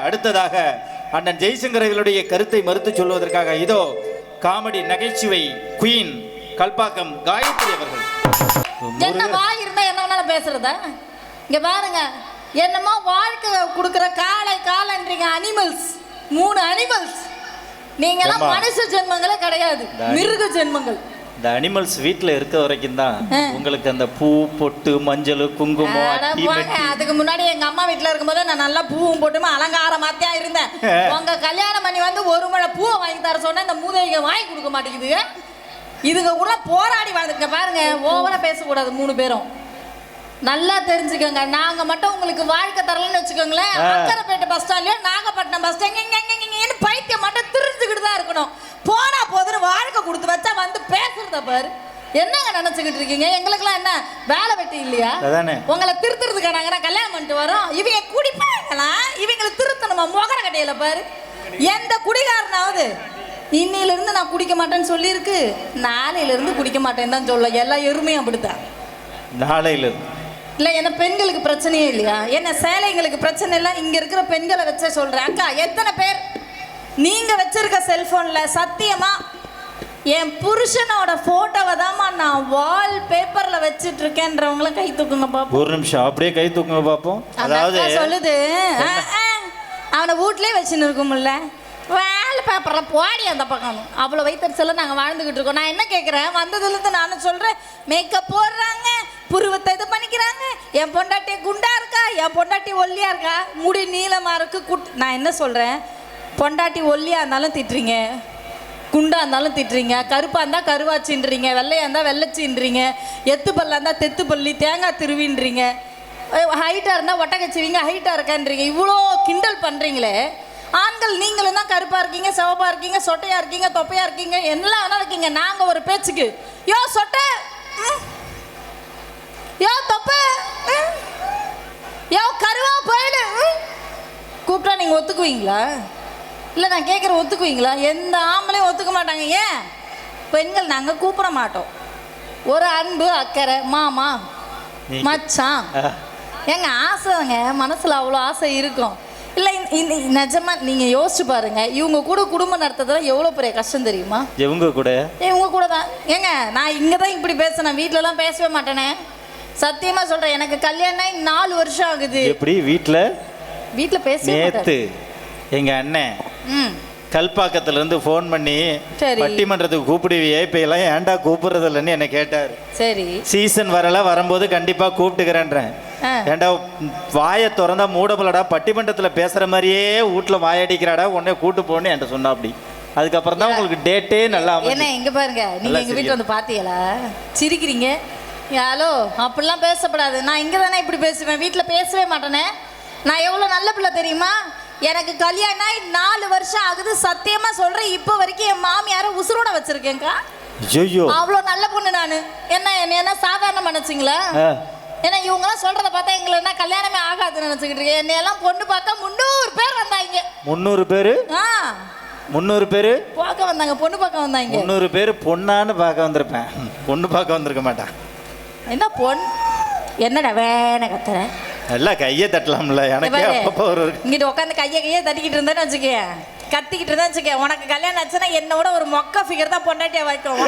அடுத்ததாக அண்ணன் ஜெய்சங்கரர்களுடைய கருத்தை மறுத்து சொல்வதற்காக இதோ காமெடி நகைச்சுவை குயின் கல்பாக்கம் காயத்ரி அவர்கள். என்ன வாய் இருந்தா என்ன வேணாலும் பேசுறதா? இங்க பாருங்க, என்னமோ வாழ்க்கை கொடுக்குற காலன்றீங்க. Animals, 3 animals. நீங்க எல்லாம் மனுஷ ஜென்மங்களே கிடையாது, மிருக ஜென்மங்கள். இந்த அனிமல்ஸ் வீட்ல இருக்க வரைக்கும் தான் உங்களுக்கு அந்த பூ பொட்டு மஞ்சள் குங்குமம். அதுக்கு முன்னாடி எங்க அம்மா வீட்டுல இருக்கும்போது நான் நல்லா பூவும் போட்டுமா அலங்காரமாத்தியா இருந்தேன். உங்க கல்யாணம் பண்ணி வந்து ஒரு முழை பூவை வாங்கி தர சொன்னா இந்த மூதைங்க வாங்கி கொடுக்க மாட்டேங்குதுங்க. இதுங்க கூட போராடி வாழ்ந்துக்க பாருங்க. ஓவரா பேசக்கூடாது 3 பேரும். நல்லா தெரிஞ்சுக்கோங்க. நாங்க மட்டும் உங்களுக்கு வாழ்க்கை தரலன்னு வச்சுக்கோங்களேன், அக்கரைப்பேட்டை பஸ் ஸ்டாண்ட்லயோ நாகப்பட்டினம் பஸ் ஸ்டாண்ட் பைத்தியம் மட்டும் தெரிஞ்சுக்கிட்டு தான் இருக்கணும். போனா போதுன்னு வாழ்க்கை கொடுத்து வச்சா வந்து பேசுறத பாரு. என்னங்க நினைச்சுக்கிட்டு இருக்கீங்க? எங்களுக்கெல்லாம் என்ன வேலை வெட்டி இல்லையா? உங்களை திருத்துறதுக்கு நாங்க கல்யாணம் பண்ணிட்டு வரோம். இவங்க குடிப்பாங்களா? இவங்களை திருத்தணுமா? முகர கட்டையில பாரு. எந்த குடிகாரனாவது இன்னையில இருந்து நான் குடிக்க மாட்டேன்னு சொல்லியிருக்கு, நாளையில இருந்து குடிக்க மாட்டேன்னு தான் சொல்ல. எல்லா எருமையும் அப்படித்தான். நாளையில இல்லை, என்ன பெண்களுக்கு பிரச்சனையே இல்லையா? என்ன சேலைங்களுக்கு பிரச்சனை இல்லை? இங்கே இருக்கிற பெண்களை வச்சே சொல்கிறேன். அக்கா, எத்தனை பேர் நீங்கள் வச்சிருக்க செல்ஃபோனில் சத்தியமா என் புருஷனோட ஃபோட்டோவை தான்மா நான் வால் பேப்பரில் வச்சுட்டு இருக்கேன்றவங்களும் கை தூக்குங்க பார்ப்போம். ஒரு நிமிஷம் அப்படியே கை தூக்குங்க பார்ப்போம். அதாவது சொல்லுது அவனை வீட்லேயே வச்சுன்னு இருக்கும்ல, வேலை பேப்பரில் போடி அந்த பக்கம். அவ்வளோ வைத்தறிச்சல நாங்கள் வாழ்ந்துக்கிட்டு இருக்கோம். நான் என்ன கேட்குறேன், வந்ததுலேருந்து நானும் சொல்கிறேன், மேக்கப் போடுறாங்க, புருவத்தை இது பண்ணிக்கிறாங்க, என் பொண்டாட்டி குண்டா இருக்கா, என் பொண்டாட்டி ஒல்லியா இருக்கா, முடி நீளமா இருக்கு. நான் என்ன சொல்கிறேன், பொண்டாட்டி ஒல்லியா இருந்தாலும் திட்டுறீங்க, குண்டா இருந்தாலும் திட்டுறீங்க, கருப்பா இருந்தால் கருவாச்சின்றீங்க, வெள்ளையா இருந்தால் வெள்ளைச்சின்றீங்க, எத்து பல்லா இருந்தால் தெத்து பள்ளி தேங்காய் திருவின்றீங்க, ஹைட்டாக இருந்தால் ஒட்டக்கச்சிவிங்க ஹைட்டாக இருக்கான்றீங்க. இவ்வளோ கிண்டல் பண்ணுறீங்களே. ஆண்கள் நீங்களும் தான் கருப்பா இருக்கீங்க, சிவப்பா இருக்கீங்க, சொட்டையா இருக்கீங்க, தொப்பையா இருக்கீங்க, எல்லாம் வேணா இருக்கீங்க. நாங்க ஒரு பேச்சுக்கு யோ சொட்டை, யோ தொப்பை, யோ கருவா போயிடு கூப்பிட்டா நீங்க ஒத்துக்குவீங்களா? இல்லை நான் கேட்குற ஒத்துக்குவீங்களா? எந்த ஆம்பளையும் ஒத்துக்க மாட்டாங்க. ஏன்? பெண்கள் நாங்கள் கூப்பிட மாட்டோம். ஒரு அன்பு அக்கறை, மாமா மச்சான், எங்க ஆசைங்க மனசுல அவ்வளோ ஆசை இருக்கும். இல்லை நிஜமா நீங்க யோசிச்சு பாருங்க, இவங்க கூட குடும்பம் நடத்துறதுல எவ்வளவு பெரிய கஷ்டம் தெரியுமா? இவங்க கூட தான். ஏங்க நான் இங்க தான் இப்படி பேசுனேன், வீட்டுலலாம் பேசவே மாட்டேனே. சத்தியமா சொல்றேன், எனக்கு கல்யாணம் 4 வருஷம் ஆகுது. எப்படி வீட்டுல பேச எங்க அண்ணன் கல்பாக்கத்துல இருந்து போன் பண்ணி பட்டிமன்றத்துக்கு கூப்பிடுவியே, இப்ப எல்லாம் ஏன்டா கூப்பிடுறது இல்லைன்னு என்ன கேட்டாரு. சரி, சீசன் வரும்போது கண்டிப்பா கூப்பிட்டுக்கிறேன்றேன். ஏண்டா வாயை திறந்தா மூடபலடா, பட்டிமன்றத்துல பேசுற மாதிரியே வீட்டுல வாயடிக்கிறாடா, உடனே கூட்டு போன்னு என்கிட்ட சொன்னா. அப்படி அதுக்கப்புறம் தான் உங்களுக்கு டேட்டே நல்லா. என்ன எங்க பாருங்க, நீங்க எங்க வீட்டுல வந்து பாத்தீங்களா? சிரிக்கிறீங்க. ஹலோ, அப்படிலாம் பேசப்படாது. நான் இங்க தானே இப்படி பேசுவேன், வீட்டுல பேசவே மாட்டேனே. நான் எவ்வளவு நல்ல பிள்ளை தெரியுமா? எனக்கு கல்யாணம் 4 வருஷம் ஆகுது. சத்தியமா சொல்றேன், இப்போ வரைக்கும் என் மாமியார உசுரோட வச்சிருக்கேன்க்கா. அவ்வளோ நல்ல பொண்ணு நானு. என்ன சாதாரண நினைச்சிங்களா? ஏன்னா இவங்கெல்லாம் சொல்றத பார்த்தா எங்களை என்ன கல்யாணமே ஆகாதுன்னு நினைச்சுக்கிட்டு இருக்கேன். என்னையெல்லாம் பொண்ணு பார்த்தா 300 பேர் வந்தாங்க. 300 பேரு? 300 பேரு பார்க்க வந்தாங்க, பொண்ணு பார்க்க வந்தாங்க. 300 பேரு பொண்ணான்னு பார்க்க வந்திருப்பேன், பொண்ணு பார்க்க வந்திருக்க மாட்டேன். என்ன பொண்ணு என்னடா வேண கத்துற? எல்லாம் கையை தட்டலாம்ல. எனக்கு அப்பப்போ இங்கிட்ட உட்காந்து கையை தட்டிக்கிட்டு இருந்தேன்னு வச்சுக்கேன், கத்திக்கிட்டு இருந்தா வச்சுக்கேன், உனக்கு கல்யாணம் ஆச்சுன்னா என்னோட ஒரு மொக்க ஃபிகர் தான் பொண்டாட்டியா வைக்கும்.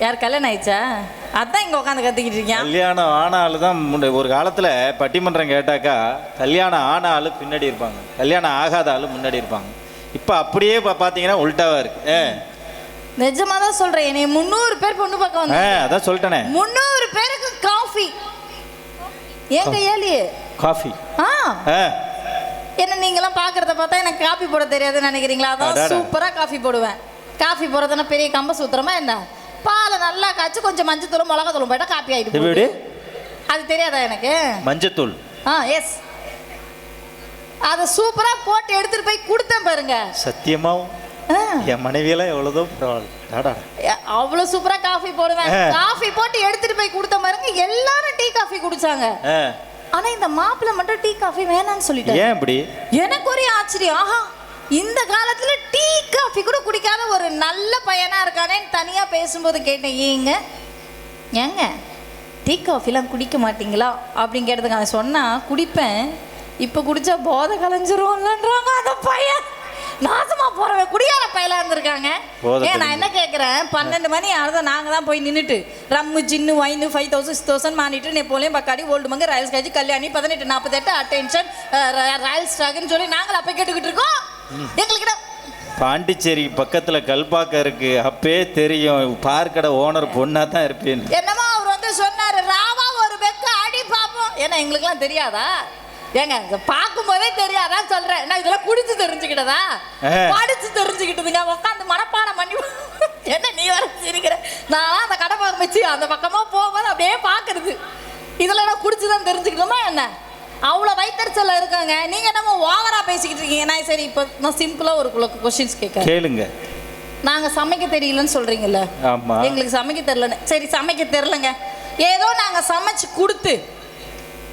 யார் கல்யாணம் ஆயிடுச்சா? அதான் இங்க உட்காந்து கத்திக்கிட்டு இருக்கேன். கல்யாணம் ஆனாலும் தான் ஒரு காலத்துல பட்டிமன்றம் கேட்டாக்கா கல்யாணம் ஆன ஆளு பின்னாடி இருப்பாங்க, கல்யாணம் ஆகாத ஆளு முன்னாடி இருப்பாங்க. இப்ப அப்படியே பாத்தீங்கன்னா உல்டாவா இருக்கு. நிஜமா தான் சொல்றேன், என்னை 300 பேர் பொண்ணு பார்க்க வந்தாங்க. அதான் சொல்லிட்டேனே, 300 பேருக்கு காஃபி. ஏன் கையாலியே காஃபி? என்ன நீங்களாம் பாக்குறத பார்த்தா எனக்கு காஃபி போட தெரியாதுன்னு நினைக்கிறீங்களா? அதான் சூப்பரா காஃபி போடுவேன். காஃபி போடுறதுன்னா பெரிய கம்ப சூத்திரமா என்ன? பாலை நல்லா காய்ச்சி கொஞ்சம் மஞ்சத்தூளும் மிளகாத்தூளும் போயிட்டா காப்பி ஆயிடுது. அது தெரியாதா எனக்கு? மஞ்சத்தூள் எஸ், அதை சூப்பரா போட்டு எடுத்துட்டு போய் கொடுத்தேன் பாருங்க. சத்தியமா என் மனைவியெல்லாம் எவ்வளவு அவ்வளவு சூப்பரா காஃபி போடுவேன். காஃபி போட்டு எடுத்துட்டு போய் கொடுத்த பாருங்க, எல்லாரும் டீ காஃபி குடிச்சாங்க. ஆனா இந்த மாப்பிள்ளை மட்டும் டீ காஃபி வேணான்னு சொல்லிட்டாரு. ஏன் அப்படி? எனக்கு ஒரே ஆச்சரியம். ஆஹா, இந்த காலத்துல டீ காஃபி கூட குடிக்காத ஒரு நல்ல பையனா இருக்கானேன்னு தனியா பேசும்போது கேட்டேன். ஏங்க டீ காஃபிலாம் குடிக்க மாட்டீங்களா அப்படின்னு கேட்டதுக்கு அவன் சொன்னால் குடிப்பேன், இப்போ குடித்தா போதை கலைஞ்சிரும்லன்றாங்க அந்த பையன். நாசமாக போகிறவன் குடியார பையலாக இருந்திருக்காங்க. ஏன் நான் என்ன கேட்குறேன், 12 மணி ஆனதும் நாங்கள் தான் போய் நின்றுட்டு ரம்மு ஜின்னு வைனு 5000 6000 மானிட்டு நெப்போலியன் பக்காடி ஓல்டு மங்க ராயல்ஸ் காஜி கல்யாணி 1848 அட்டென்ஷன் ராயல் ஸ்டாக்னு சொல்லி நாங்கள் அப்போ கேட்டுக்கிட்டு இருக்கோம். எங்களுக்கு பாண்டிச்சேரி பக்கத்துல கல்பாக்கம் இருக்கு, அப்பே தெரியும் பார்க்கடை ஓனர் பொண்ணா தான் இருப்பேன்னு. என்னமோ அவர் வந்து சொன்னாரு, ராவா ஒரு பெக்க அடி பாப்போம். ஏன்னா எங்களுக்குலாம் தெரியாதா? ஏங்க பார்க்கும் போதே தெரியாதா சொல்றேன். நான் இதெல்லாம் குடிச்சு தெரிஞ்சுக்கிட்டதா, படிச்சு தெரிஞ்சுக்கிட்டதுங்க. உட்காந்து மனப்பாடம் பண்ணி என்ன நீ வர சிரிக்கிற? நான் அந்த கடை பக்கம் வச்சு அந்த பக்கமா போகும்போது அப்படியே பாக்குறது. இதெல்லாம் நான் குடிச்சுதான் தெரிஞ்சுக்கணுமா என்ன? அவ்வளோ வயிற்றுச்சல்ல இருக்காங்க. நீங்கள் என்னமோ ஓவராக பேசிக்கிட்டு இருக்கீங்க. நான் சரி இப்போ நான் சிம்பிளாக ஒரு கொஷின்ஸ் கேட்குறேன், கேளுங்க. நாங்கள் சமைக்க தெரியலன்னு சொல்கிறீங்கல்ல, ஆமாம் எங்களுக்கு சமைக்க தெரிலன்னு. சரி சமைக்க தெரிலங்க, ஏதோ நாங்கள் சமைச்சு கொடுத்து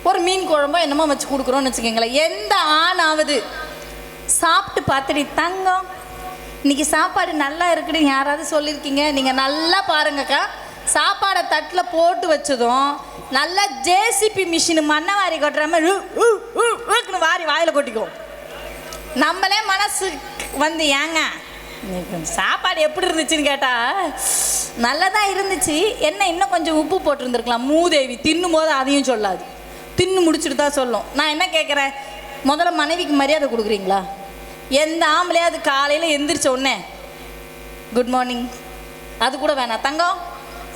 ஒரு மீன் குழம்போ என்னமோ வச்சு கொடுக்குறோன்னு வச்சுக்கோங்களேன். எந்த ஆணாவது சாப்பிட்டு பார்த்துட்டு தங்கம் இன்னைக்கு சாப்பாடு நல்லா இருக்குன்னு யாராவது சொல்லியிருக்கீங்க? நீங்கள் நல்லா பாருங்கக்கா, சாப்பாடை தட்டில் போட்டு வச்சதும் நல்லா ஜேசிபி மிஷின் மண்ணை வாரி கொட்டுற மாதிரி வாரி வாயில் கொட்டிக்கும். நம்மளே மனசு வந்து ஏங்க சாப்பாடு எப்படி இருந்துச்சுன்னு கேட்டால் நல்லதாக இருந்துச்சு, என்ன இன்னும் கொஞ்சம் உப்பு போட்டிருந்துருக்கலாம். மூதேவி தின்னும் போது அதையும் சொல்லாது, தின்னு முடிச்சுட்டு தான் சொல்லும். நான் என்ன கேட்குறேன், முதல்ல மனைவிக்கு மரியாதை கொடுக்குறீங்களா? எந்த ஆம்பளையே அது காலையில் எந்திரிச்ச உடனே குட் மார்னிங் அது கூட வேணாம், தங்கம்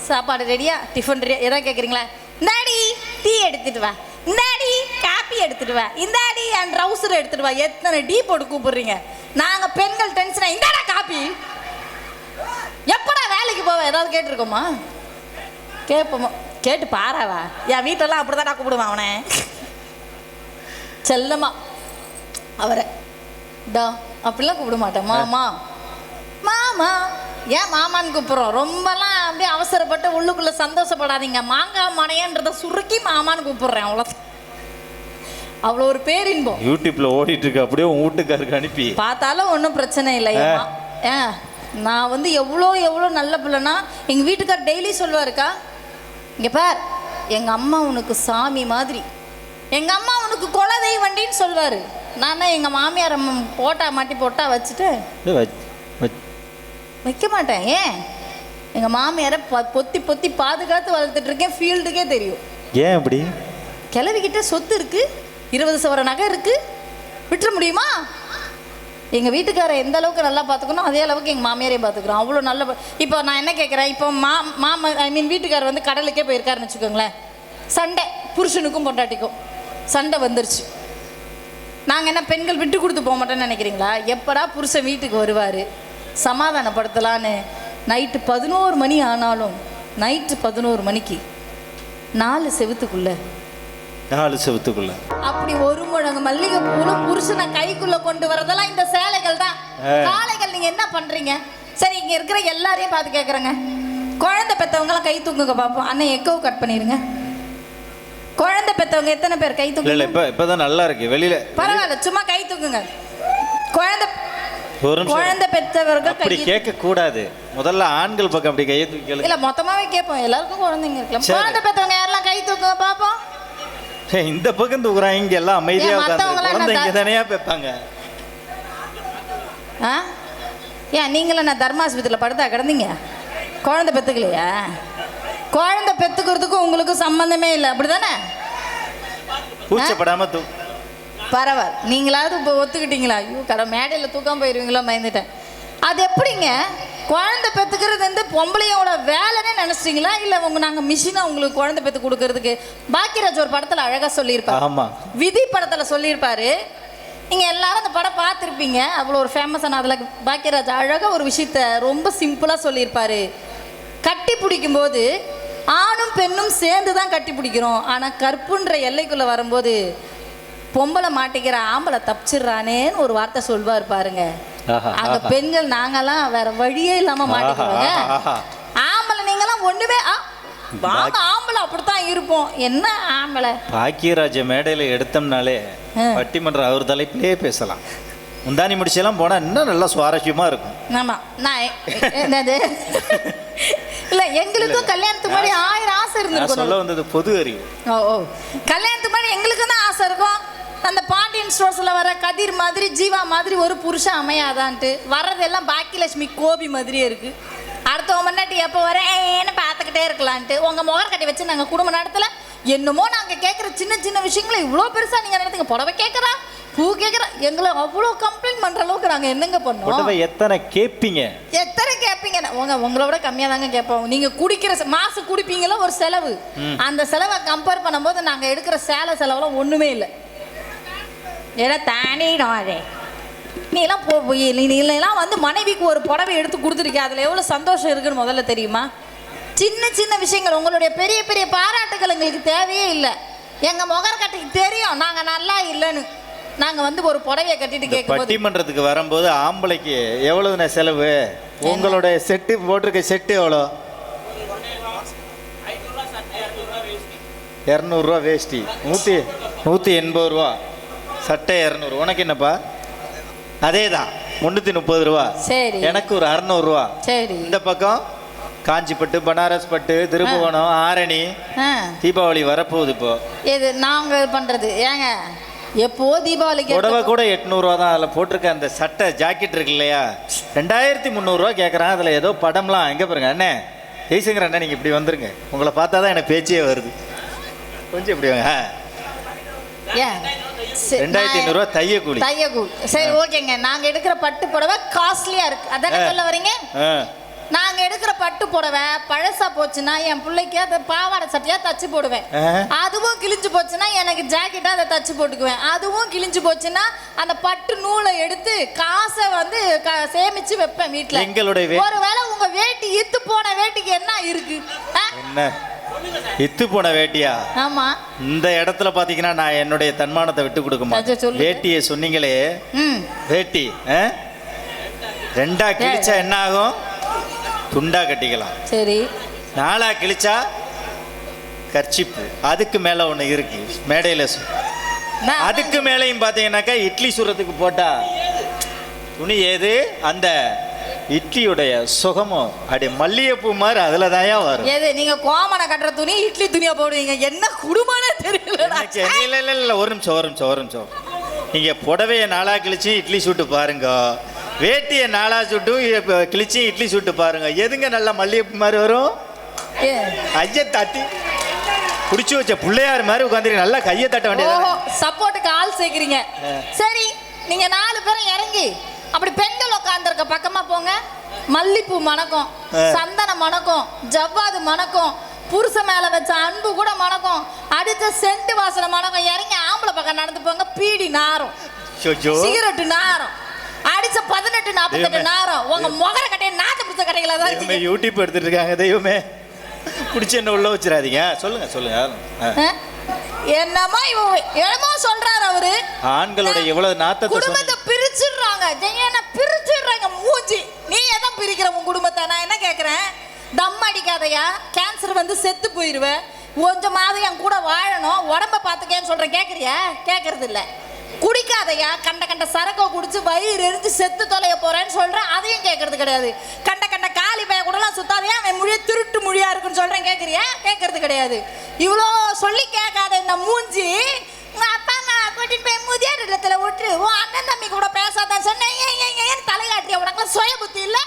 சாப்பாடு ரெடியா, டிஃபன் ரெடியா, எதாவது கேட்குறீங்களா? இந்தாடி டீ எடுத்துட்டு வா, இந்தாடி காப்பி எடுத்துட்டு வா, இந்தாடி என் ட்ரௌசர் எடுத்துட்டு வா. எத்தனை டீ போட்டு கூப்பிடுறீங்க? நாங்கள் பெண்கள் டென்ஷனா இந்தாடா காப்பி, எப்படா வேலைக்கு போவேன் ஏதாவது கேட்டிருக்கோமா? கேட்போமா? கேட்டு பாராவா? என் வீட்டெல்லாம் அப்படி தான் கூப்பிடுவான் அவனை செல்லம்மா, அவரை டா அப்படிலாம் கூப்பிட மாட்டேன். மாமா மாமா, ஏன் மாமான்னு கூப்பிட்றோம்? ரொம்பலாம் அப்படியே அவசரப்பட்டு உள்ளுக்குள்ளே சந்தோஷப்படாதீங்க. மாங்காய் மனையன்றதை சுருக்கி மாமான்னு கூப்பிட்றேன், அவ்வளோ. அவ்வளோ ஒரு பேரின்பம் யூடியூப்ல ஓடிட்டு இருக்கு. அப்படியே உன் வீட்டுக்காருக்கு அனுப்பி பார்த்தாலும் ஒன்றும் பிரச்சனை இல்லை. நான் வந்து எவ்வளோ எவ்வளோ நல்ல பிள்ளைனா எங்கள் வீட்டுக்கார் டெய்லி சொல்லுவாருக்கா, இங்கே பார் எங்கள் அம்மா உனக்கு சாமி மாதிரி, எங்கள் அம்மா உனக்கு குலதெய்வண்டின்னு சொல்லுவார். நான் தான் எங்கள் மாமியார் போட்டா மாட்டி போட்டா வச்சுட்டு வைக்க மாட்டேன். ஏன் எங்கள் மாமியாரை பொத்தி பொத்தி பாதுகாத்து வளர்த்துட்டு இருக்கேன், ஃபீல்டுக்கே தெரியும். ஏன் அப்படி? கிளவிக்கிட்ட சொத்து இருக்கு, 20 சவர நகை இருக்கு, விட்டுற முடியுமா? எங்கள் வீட்டுக்காரை எந்த அளவுக்கு நல்லா பார்த்துக்கணும் அதே அளவுக்கு எங்கள் மாமியாரையும் பார்த்துக்குறோம். அவ்வளோ நல்ல. இப்போ நான் என்ன கேட்குறேன், இப்போ மாமா வீட்டுக்காரர் வந்து கடலுக்கே போயிருக்காருன்னு வச்சுக்கோங்களேன், சண்டை புருஷனுக்கும் பொண்டாட்டிக்கும் சண்டை வந்துருச்சு. நாங்கள் என்ன பெண்கள் விட்டு கொடுத்து போக மாட்டோன்னு நினைக்கிறீங்களா? எப்படா புருஷன் வீட்டுக்கு வருவார் சமாதானப்படுத்தலான்னு நைட்டு 11 மணி ஆனாலும் நைட்டு 11 மணிக்கு 4 செவுத்துக்குள்ள அப்படி ஒரு முழங்கு மல்லிகை பூல புருஷனை கைக்குள்ள கொண்டு வரதெல்லாம் இந்த சேலைகள் தான். காளைகள் நீங்க என்ன பண்றீங்க? சரி இங்க இருக்கிற எல்லாரையும் பார்த்து கேட்குறேங்க, குழந்தை பெற்றவங்களாம் கை தூக்குங்க பார்ப்போம். அண்ணன் எக்கோ கட் பண்ணிருங்க. குழந்தை பெற்றவங்க எத்தனை பேர் கை தூக்குங்க? இப்பதான் நல்லா இருக்கு வெளியில, பரவாயில்ல சும்மா கை தூக்குங்க. குழந்தை பெற்றவர்கள் அப்படி கேட்க கூடாது. முதல்ல ஆண்கள் பக்கம் அப்படி கையை தூக்கி இல்ல மொத்தமாவே கேட்போம், எல்லாருக்கும் குழந்தைங்க இருக்கலாம். குழந்தை பெற்றவங்க யாரெல்லாம் கை தூக்குங்க பாப்போம். இந்த பக்கம் தூக்குறாங்க, இங்க எல்லாம் அமைதியா குழந்தைங்க தானே பேப்பாங்க. ஏன் நீங்களும் நான் தர்மாஸ்பத்திரியில் படுத்தா கிடந்தீங்க? குழந்தை பெற்றுக்கலையா? குழந்தை பெற்றுக்கிறதுக்கும் உங்களுக்கும் சம்பந்தமே இல்லை, அப்படிதானே? கூச்சப்படாம பரவாயில்ல, நீங்களாவது இப்போ ஒத்துக்கிட்டீங்களா? ஐயோ கடை மேடையில் தூக்காம போயிடுவீங்களோ பயந்துட்டேன். அது எப்படிங்க குழந்தை பெற்றுக்கிறது வந்து பொம்பளையோட வேலைன்னு நினைச்சிட்டீங்களா? இல்லை நாங்கள் மிஷினாக உங்களுக்கு குழந்தை பெற்று கொடுக்கறதுக்கு? பாக்கியராஜ் ஒரு படத்தில் அழகாக சொல்லியிருப்பாரு, ஆமாம் விதி படத்தில் சொல்லியிருப்பாரு. நீங்கள் எல்லாரும் அந்த படம் பார்த்துருப்பீங்க, அவ்வளோ ஒரு ஃபேமஸான. அதில் பாக்கியராஜ் அழகாக ஒரு விஷயத்த ரொம்ப சிம்பிளாக சொல்லியிருப்பாரு. கட்டி பிடிக்கும்போது ஆணும் பெண்ணும் சேர்ந்து தான் கட்டி பிடிக்கிறோம், ஆனால் கற்புன்ற எல்லைக்குள்ளே வரும்போது பொம்பளை மாட்டிக்கிற ஆம்பளை தப்பிச்சிடுறானேன்னு ஒரு வார்த்தை சொல்வார் பாருங்க. அங்க பெண்கள் நாங்கெல்லாம் வேற வழியே இல்லாம மாட்டிக்குவாங்க. ஆம்பளை நீங்கெல்லாம் ஒண்ணுமே வாங்க, ஆம்பளை அப்படித்தான் இருப்போம். என்ன ஆம்பளை? பாக்கியராஜ மேடையில எடுத்தோம்னாலே பட்டிமன்றம் அவர் தலைப்பிலே பேசலாம். முந்தானி முடிச்செல்லாம் போனா இன்னும் நல்லா சுவாரஸ்யமா இருக்கும். ஆமா, நான் என்னது இல்ல எங்களுக்கும் கல்யாணத்துக்கு முன்னாடி 1000 ஆசை இருந்திருக்கும். சொல்ல வந்தது பொது அறிவு. ஓ கல்யாணத்துக்கு முன்னாடி எங்களுக்கும் தான் ஆசை இருக்கும். அந்த பாண்டியன் ஸ்டோர்ஸ்ல வர கதிர் மாதிரி ஜீவா மாதிரி ஒரு புருஷன் அமையாதான்ட்டு வர்றதெல்லாம் பாக்கியலட்சுமி கோபி மாதிரியே இருக்கு. அடுத்த முன்னாடி எப்போ வரேன்னு பார்த்துக்கிட்டே இருக்கலான்ட்டு உங்க முகர் கட்டி வச்சு நாங்கள் குடும்ப நடத்தல. என்னமோ நாங்கள் கேட்குற சின்ன சின்ன விஷயங்களை இவ்வளோ பெருசாக நீங்கள் நடத்துங்க. புடவை கேட்குறா, பூ கேட்குறா, எங்களை அவ்வளோ கம்ப்ளைண்ட் பண்ணுற அளவுக்கு நாங்கள் என்னங்க பண்ணோம்? எத்தனை கேட்பீங்க? உங்களோட கம்மியாக தாங்க கேட்போம். நீங்கள் குடிக்கிற மாசம் குடிப்பீங்களா ஒரு செலவு, அந்த செலவை கம்பேர் பண்ணும்போது நாங்கள் எடுக்கிற செலவெல்லாம் ஒன்றுமே இல்லை. ஏன்னா தானே நீலாம் நீலாம் வந்து மனைவிக்கு ஒரு புடவை எடுத்து கொடுத்துருக்கேன். அதில் எவ்வளோ சந்தோஷம் இருக்குன்னு முதல்ல தெரியுமா? சின்ன சின்ன விஷயங்கள், உங்களுடைய பெரிய பெரிய பாராட்டுகள் எங்களுக்கு தேவையே இல்லை. எங்கள் முகர்கட்டைக்கு தெரியும் நாங்கள் நல்லா இல்லைன்னு. நாங்கள் வந்து ஒரு புடவையை கட்டிட்டு கேட்கும்போது பட்டிமன்றத்துக்கு வரும்போது ஆம்பளைக்கு எவ்வளோதுண்ணே செலவு? உங்களுடைய செட்டு போட்டிருக்க செட்டு எவ்வளோ? 200 வேஷ்டி, 180 ரூபா சட்டை, 200. உனக்கு என்னப்பா? அதே தான் 330 சரி. எனக்கு ஒரு 600. சரி. இந்த பக்கம் காஞ்சிப்பட்டு, பனாரஸ் பட்டு, திருப்புவனம், ஆரணி. தீபாவளி வரப்போகுது. இப்போ இது நாங்கள் பண்ணுறது ஏங்க, எப்போ தீபாவளிக்கு புடவை கூட 800 தான். அதில் போட்டிருக்க அந்த சட்டை ஜாக்கெட் இருக்கு இல்லையா, 2300 கேட்குறான். அதில் ஏதோ படம்லாம். எங்கே பாருங்க அண்ணே, ஜெய்சங்கர் அண்ணே, நீங்கள் இப்படி வந்துருங்க. உங்களை பார்த்தா தான் எனக்கு பேச்சே வருது. கொஞ்சம் இப்படி வாங்க. 2500 தையக்கூலி. சரி ஓகேங்க. நாங்கள் எடுக்கிற பட்டு புடவை காஸ்ட்லியாக இருக்கு, அதானே சொல்ல வரீங்க? நாங்கள் எடுக்கிற பட்டு புடவை பழசா போச்சுன்னா என் பிள்ளைக்கு அதை பாவாடை சட்டையாக தச்சு போடுவேன். அதுவும் கிழிஞ்சு போச்சுன்னா எனக்கு ஜாக்கெட்டாக அதை தச்சு போட்டுக்குவேன். அதுவும் கிழிஞ்சு போச்சுன்னா அந்த பட்டு நூலை எடுத்து காசை வந்து சேமிச்சு வைப்பேன் வீட்டில். எங்களுடைய ஒருவேளை உங்க வேட்டி இத்து போன வேட்டிக்கு என்ன இருக்கு? என்ன இத்து போன வேட்டியா? ஆமா. இந்த இடத்துல பாத்தீங்கன்னா நான் என்னுடைய தன்மானத்தை விட்டு கொடுக்க மாட்டேன். வேட்டியை சொன்னீங்களே, வேட்டி 2 கிழிச்சா என்ன ஆகும்? துண்டா கட்டிக்கலாம். சரி. 4 கிழிச்சா கர்ச்சிப்பு. அதுக்கு மேல ஒண்ணு இருக்கு மேடையில. அதுக்கு மேலையும் பாத்தீங்கன்னாக்கா இட்லி சுரத்துக்கு போட்டா துணி ஏது, அந்த இட்லியுடைய சுகமும் அப்படி மல்லிகைப்பூ மாதிரி அதுல தான் வரும். ஏது நீங்க கோமனை கட்டுற துணி இட்லி துணியா போடுவீங்க? என்ன குடும்பமே தெரியல. இல்ல ஒரு நிமிஷம். நீங்க புடவைய 4 கிழிச்சு இட்லி சுட்டு பாருங்க, வேட்டிய 4 சுட்டு கிழிச்சு இட்லி சுட்டு பாருங்க. எதுங்க நல்லா மல்லிகைப்பூ மாதிரி வரும்? ஐய தட்டி குடிச்சு வச்ச பிள்ளையார் மாதிரி உட்காந்து நல்லா கையை தட்ட வேண்டியது. சப்போர்ட்டுக்கு ஆள் சேர்க்கிறீங்க. சரி, நீங்க 4 பேரும் இறங்கி அப்படி பெண்கள் உட்காந்துருக்க பக்கமா போங்க. மல்லிப்பூ மணக்கும், சந்தன மணக்கும், ஜவ்வாது மணக்கும், புருஷ மேல வச்ச அன்பு கூட மணக்கும், அடிச்ச சென்ட் வாசனை மணக்கும். இறங்கி ஆம்பளை பக்கம் நடந்து போங்க. பீடி நாரும், சிகரெட்டு நாரும், அடிச்ச 18-48 நாரும். உங்க முகர கட்டைய நாட்டு பிடிச்ச கட்டைகளா தான் இருக்கு. யூடியூப் எடுத்துட்டு இருக்காங்க. தெய்வமே பிடிச்ச என்ன உள்ள வச்சிடாதீங்க. சொல்லுங்க. என்னமா என்னமோ சொல்றாரு அவரு. ஆண்களோட எவ்வளவு நாத்தத்தை குடும்பத்தை பிரிச்சிடுறாங்க. பிரிச்சிடுறாங்க மூஞ்சி. நீ எதை பிரிக்கிற உன் குடும்பத்தை? நான் என்ன கேட்கறேன், தம் அடிக்காதையா? கேன்சர் வந்து செத்து போயிருவேன். கொஞ்சமாவது என் கூட வாழணும், உடம்ப பார்த்துக்கேன்னு சொல்றேன். கேட்குறியா? கேட்கறது இல்லை. குடிக்காதையா? கண்ட சரக்கை குடிச்சு வயிறு எரிஞ்சு செத்து தொலைய போறேன்னு சொல்றேன். அதையும் கேட்கறது கிடையாது. கண்ட காலி பைய கூடலாம் சுத்தாதையா? அவன் மொழியை திருட்டு மொழியா இருக்குன்னு சொல்றேன். கேட்குறியா? கேட்கறது கிடையாது. இவ்வளோ சொல்லி கேட்காத இந்த மூஞ்சி. உங்க அப்பா அம்மா கூட்டிட்டு போய் முதியோர் இல்லத்துல விட்டு உன் அண்ணன் தம்பி கூட பேசாதான் சொன்னேன். ஏன் தலைகாட்டிய? உனக்கு சுய புத்தி இல்லை.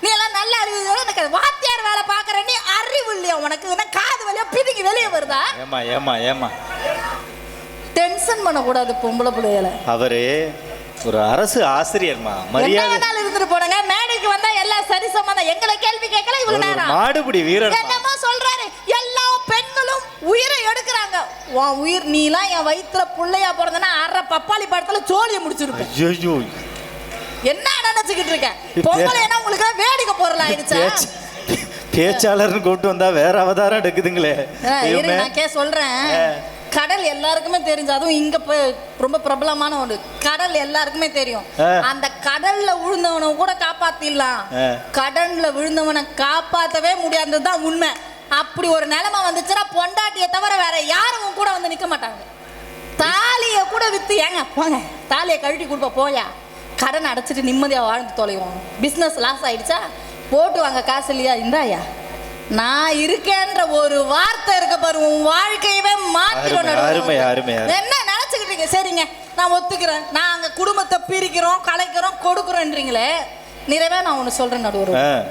நீ எல்லாம் நல்ல அறிவு. எனக்கு வாத்தியார் வேலை பாக்குற நீ அறிவு இல்லையா உனக்கு? காது வழியா பிதுங்கி வெளியே வருதா? ஏமா டென்ஷன் பண்ணக்கூடாது பொம்பளை பிள்ளைகளை. அவரு ஒரு அரசு ஆசிரியர்மா, மரியாதை இருந்துட்டு போனாங்க. மேடைக்கு வந்தா எல்லாம் சரி சம்பந்தம். எங்களை கேள்வி கேட்கல. இவ்வளவு நேரம் மாடுபிடி வீரர் என்னமோ சொல்றாரு. எல்லா பெண்களும் உயிரை எடுக்கிறாங்க. உன் உயிர் நீலாம் என் வயிற்றுல புள்ளையா பிறந்தனா அரை பப்பாளி படத்துல சோழியை முடிச்சிருப்பேன். ஐயோ, என்ன நினைச்சுக்கிட்டு இருக்க? பொங்கல் என்ன உங்களுக்கு வேடிக்கை பொருள் ஆயிடுச்சா? பேச்சாளர்னு கூப்பிட்டு வந்தா வேற அவதாரம் எடுக்குதுங்களே. நான் சொல்றேன். கடல் எல்லாருக்குமே தெரிஞ்சு, அதுவும் இங்க ரொம்ப பிரபலமான ஒன்று. கடல் எல்லாருக்குமே தெரியும். அந்த கடல்ல விழுந்தவனை கூட காப்பாத்திடலாம், கடல்ல விழுந்தவனை காப்பாற்றவே முடியாதுதான் உண்மை. அப்படி ஒரு நிலைமை வந்துச்சுன்னா பொண்டாட்டியை தவிர வேற யாரும் கூட வந்து நிக்க மாட்டாங்க. தாலியை கூட வித்து ஏங்க போங்க, தாலியை கழட்டி கொடுப்ப போயா, கடன் அடைச்சிட்டு நிம்மதியா வாழ்ந்து தொலைவோம். பிசினஸ் லாஸ் ஆயிடுச்சா போட்டு வாங்க காசு இல்லையா, இந்தாயா நான் இருக்கேன்ற ஒரு வார்த்தை இருக்க பாரு, உன் வாழ்க்கையவே மாத்திரும். என்ன நினைச்சுக்கிட்டீங்க? சரிங்க, நான் ஒத்துக்கிறேன். நாங்க குடும்பத்தை பிரிக்கிறோம், கலைக்கிறோம், கொடுக்குறோன்றீங்களே. நிறைவே நான் ஒண்ணு சொல்றேன் நடுவர்.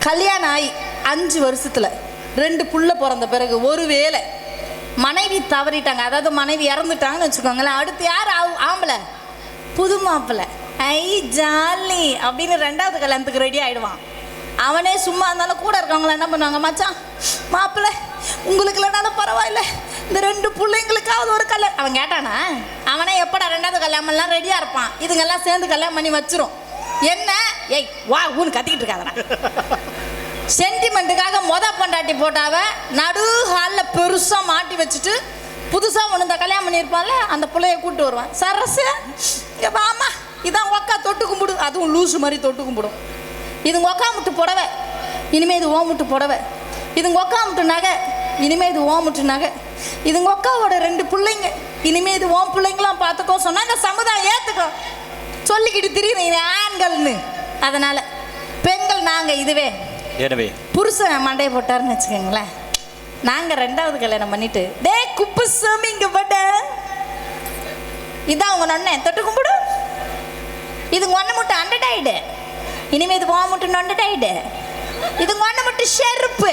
கல்யாணம் ஆகி 5 வருஷத்துல 2 புள்ள பிறந்த பிறகு ஒருவேளை மனைவி தவறிட்டாங்க, அதாவது மனைவி இறந்துட்டாங்கன்னு வச்சுக்கோங்களேன், அடுத்து யார் ஆம்பளை? புது மாப்பிள்ளை. ஐ ஜாலி அப்படின்னு 2வது கல்யாணத்துக்கு ரெடி ஆயிடுவான். அவனே சும்மா இருந்தாலும் கூட இருக்கவங்கள என்ன பண்ணுவாங்க, மச்சான் மாப்பிள்ளை உங்களுக்கு இல்லைனாலும் பரவாயில்ல, இந்த 2 பிள்ளைங்களுக்காவது ஒரு கல்யாணம். அவன் கேட்டானா? அவனே எப்படா 2வது கல்யாணம்லாம் ரெடியாக இருப்பான். இதுங்கெல்லாம் சேர்ந்து கல்யாணம் பண்ணி வச்சிரும். என்ன ஏய் வா ஊன்னு கத்திக்கிட்டு இருக்காதடா. சென்டிமெண்ட்டுக்காக பொண்டாட்டி போட்டாவ நடு ஹாலில் பெருசாக மாட்டி வச்சுட்டு புதுசாக ஒன்று இந்த கல்யாணம் பண்ணியிருப்பான்ல, அந்த பிள்ளைய கூப்பிட்டு வருவான். சரசு இங்கே வாமா, இதான் ஒக்கா தொட்டு கும்பிடு. அதுவும் லூசு மாதிரி தொட்டு கும்பிடும். இதுங்க ஒக்கா முட்டு புடவை, இனிமேல் இது ஓமுட்டு புடவை. இதுங்க ஒக்கா முட்டு நகை, இனிமேல் இது ஓமுட்டு நகை. இதுங்க ஒக்காவோட 2 பிள்ளைங்க, இனிமேல் இது ஓம் பிள்ளைங்களாம் பார்த்துக்கோ சொன்னால் இந்த சமுதாயம் ஏற்றுக்கோ சொல்லிக்கிட்டு திரியுது ஆண்கள்னு. அதனால் பெண்கள் நாங்கள் இதுவே எனவே புருஷன் மண்டையை போட்டாருன்னு வச்சுக்கோங்களேன், நாங்கள் 2வது கல்யாணம் பண்ணிட்டு டே குப்பு சாமி இங்கே பட்ட இதான் அவங்க நொண்ணே தொட்டு கும்பிடு. இதுங்க ஒன்று மட்டும் அண்டடாயிடு, இனிமே இது ஓமுட்டு நொண்டடாயிடு. இதுங்க ஒன்று மட்டும் செருப்பு,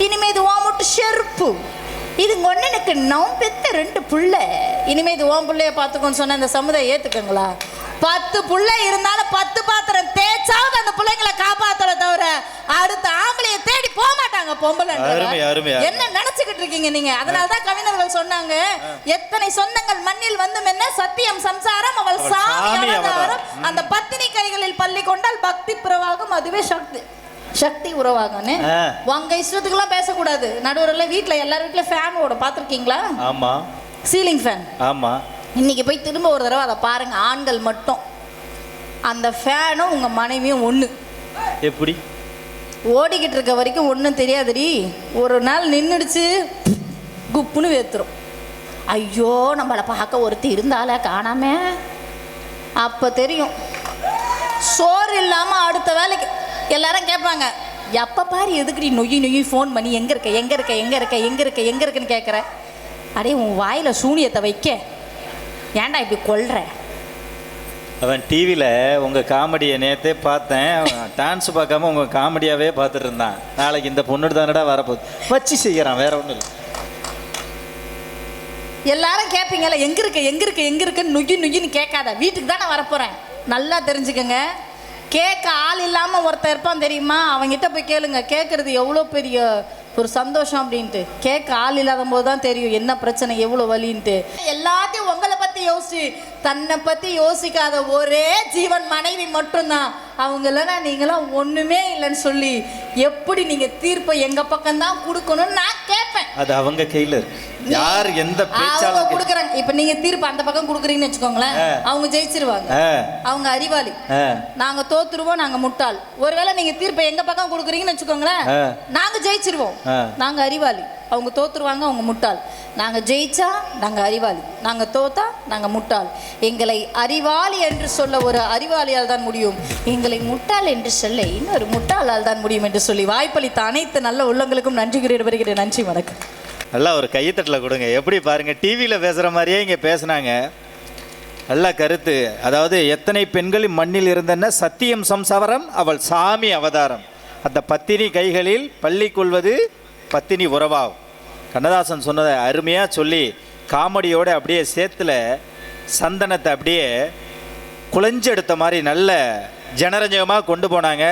இனிமே இது ஓமுட்டு செருப்பு. இதுங்க ஒன்று எனக்கு நம் பெத்த 2 புள்ள, இனிமே இது ஓம் பிள்ளைய பார்த்துக்கோன்னு சொன்ன இந்த சமுதாயம் ஏற்றுக்கங்களா? 10 புள்ள இருந்தாலும் 10 பாத்திரம் தேய்ச்சாவது அந்த பிள்ளைங்களை காப்பாத்தல தவிர அடுத்த ஆம்பளைய தேடி போக மாட்டாங்க பொம்பளை. என்ன நினைச்சுக்கிட்டு இருக்கீங்க நீங்க? அதனாலதான் கவிஞர்கள் சொன்னாங்க, எத்தனை சொந்தங்கள் மண்ணில் வந்து என்ன சத்தியம் சம்சாரம் அவள் சாமி அவதாரம், அந்த பத்தினி கைகளில் பள்ளி கொண்டால் பக்தி பிரவாகம், அதுவே சக்தி உறவாகன்னு. உங்க இஷ்டத்துக்குலாம் பேசக்கூடாது. நடுவரில் வீட்டில் எல்லார் வீட்டில் ஃபேன் ஓட பார்த்துருக்கீங்களா? ஆமா, சீலிங் ஃபேன். ஆமா, இன்னைக்கு போய் திரும்ப ஒரு தடவை அதை பாருங்க. ஆண்கள் மட்டும் அந்த ஃபேனும் உங்க மனைவியும் ஒன்று. எப்படி ஓடிக்கிட்டு இருக்க வரைக்கும் ஒன்றும் தெரியாதுடி. ஒரு நாள் நின்றுடுச்சு குப்புன்னு வேத்துரும். ஐயோ நம்மளை பார்க்க ஒருத்தி இருந்தால காணாம, அப்போ தெரியும். சோறு இல்லாமல் அடுத்த வேலைக்கு எல்லாரும் கேட்பாங்க, எப்போ பாரு எதுக்குடி நொய்யி ஃபோன் பண்ணி எங்கே இருக்குன்னு கேட்குற. அடே உன் வாயில் சூனியத்தை வைக்க ஏன்டா இப்படி கொல்ற? அவன் டிவியில் உங்கள் காமெடியை நேற்றே பார்த்தேன். டான்ஸ் பார்க்காம உங்கள் காமெடியாகவே பார்த்துட்டு இருந்தான். நாளைக்கு இந்த பொண்ணு தானடா வரப்போகுது வச்சு செய்கிறான், வேற ஒன்றும் இல்லை. எல்லாரும் கேட்பீங்கல்ல எங்கே இருக்குன்னு நுய்யின்னு கேட்காத. வீட்டுக்கு தான் நான் வரப்போகிறேன், நல்லா தெரிஞ்சுக்கங்க. கேட்க ஆள் இல்லாமல் ஒருத்தர் இருப்பான் தெரியுமா? அவங்ககிட்ட போய் கேளுங்க, கேட்குறது எவ்வளோ பெரிய ஒரு சந்தோஷம் அப்படின்ட்டு. கேட்க ஆள் இல்லாத போது தான் தெரியும் என்ன பிரச்சனை, எவ்வளோ வலின்ட்டு. எல்லாத்தையும் உங்களை பற்றி யோசி, தன்னை பற்றி யோசிக்காத ஒரே ஜீவன் மனைவி மட்டும்தான். அவங்க இல்லைன்னா நீங்களாம் ஒன்றுமே இல்லைன்னு சொல்லி எப்படி நீங்கள் தீர்ப்பை எங்கள் பக்கம்தான் கொடுக்கணும்னு நான் கேட்பேன். அது அவங்க கையில் யார் எந்த பேச்சாளர் கொடுக்குறாங்க. இப்போ நீங்கள் தீர்ப்பு அந்த பக்கம் கொடுக்குறீங்கன்னு வச்சுக்கோங்களேன், அவங்க ஜெயிச்சிருவாங்க, அவங்க அறிவாளி. நாங்கள் தோத்துருவோம், நாங்கள் முட்டாள். ஒருவேளை நீங்கள் தீர்ப்பை எங்கள் பக்கம் கொடுக்குறீங்கன்னு வச்சுக்கோங்களேன், நாங்கள் ஜெயிச்சிருவோம், நாங்கள் அறிவாளி. அவங்க தோத்துருவாங்க, அவங்க முட்டாள். நாங்கள் ஜெயிச்சா நாங்கள் அறிவாளி, நாங்கள் தோத்தா நாங்கள் முட்டாள். எங்களை அறிவாளி என்று சொல்ல ஒரு அறிவாளியால் தான் முடியும், எங்களை முட்டாள் என்று சொல்ல இன்னொரு முட்டாளால் தான் முடியும் என்று சொல்லி வாய்ப்பளித்த அனைத்து நல்ல உள்ளங்களுக்கும் நன்றி கூறி வருகிறேன். நன்றி, வணக்கம். நல்லா ஒரு கையத்தட்டில் கொடுங்க. எப்படி பாருங்க, டிவியில் பேசுகிற மாதிரியே இங்கே பேசுனாங்க. நல்ல கருத்து. அதாவது எத்தனை பெண்களின் மண்ணில் இருந்தன சத்தியம் சம்சாரம் அவள் சாமி அவதாரம், அந்த பத்தினி கைகளில் பள்ளி கொள்வது பத்தினி உறவாகும். கண்ணதாசன் சொன்னதை அருமையாக சொல்லி காமெடியோடு அப்படியே சேத்துல சந்தனத்தை அப்படியே குழஞ்செடுத்த மாதிரி நல்ல ஜனரஞ்சகமாக கொண்டு போனாங்க.